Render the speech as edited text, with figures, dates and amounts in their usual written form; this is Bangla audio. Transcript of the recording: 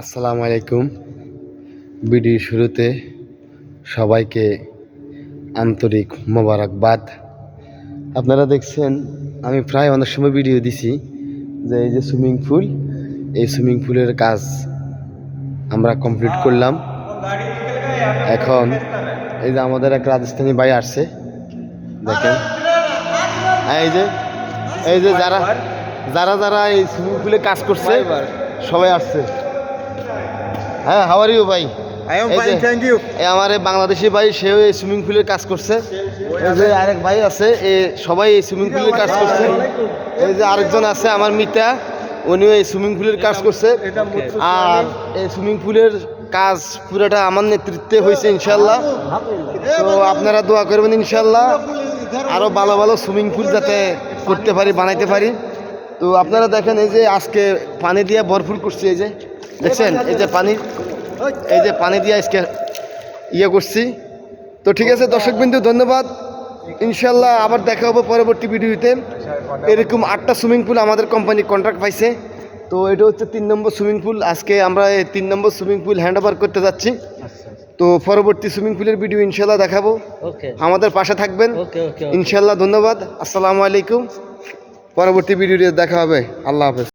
আসসালামু আলাইকুম। ভিডিও শুরুতে সবাইকে আন্তরিক মোবারকবাদ। আপনারা দেখছেন আমি প্রায় অনেক সময় ভিডিও দিছি যে এই যে সুইমিং পুল, এই সুইমিং পুলের কাজ আমরা কমপ্লিট করলাম। এখন এই যে আমাদের এক রাজস্থানী ভাই আসছে, দেখেন এই যে যারা যারা যারা এই সুইমিং পুলে কাজ করছে সবাই আসছে। হ্যাঁ, হাউ আর ইউ ভাই? I am fine, thank you. আমার এই বাংলাদেশি ভাই, সেও এই সুইমিং পুলের কাজ করছে। এই যে আরেক ভাই আছে, সবাই এই সুইমিং পুলের কাজ করছে। এই যে আরেকজন আছে আমার মিতা, উনিও এই সুইমিং পুলের কাজ করছে। আর এই সুইমিং পুলের কাজ পুরোটা আমার নেতৃত্বে হয়েছে ইনশাল্লাহ। তো আপনারা দোয়া করবেন ইনশাল্লাহ আরও ভালো ভালো সুইমিং পুল যাতে করতে পারি, বানাইতে পারি। তো আপনারা দেখেন এই যে আজকে পানি দিয়ে ভরপুর করছি, এই যে দেখছেন এই যে পানি দিয়ে আজকে করছি। তো ঠিক আছে দর্শক বিন্দু, ধন্যবাদ। ইনশাল্লাহ আবার দেখা হবে পরবর্তী ভিডিওতে। এরকম 8টা সুইমিং পুল আমাদের কোম্পানি কন্ট্রাক্ট পাইছে। তো এটা হচ্ছে 3 নম্বর সুইমিং পুল। আজকে আমরা এই 3 নম্বর সুইমিং পুল হ্যান্ড ওভার করতে যাচ্ছি। তো পরবর্তী সুইমিং পুলের ভিডিও ইনশাল্লাহ দেখাবো। আমাদের পাশে থাকবেন ইনশাল্লাহ। ধন্যবাদ, আসসালামু আলাইকুম। পরবর্তী ভিডিওতে দেখা হবে। আল্লাহ হাফেজ।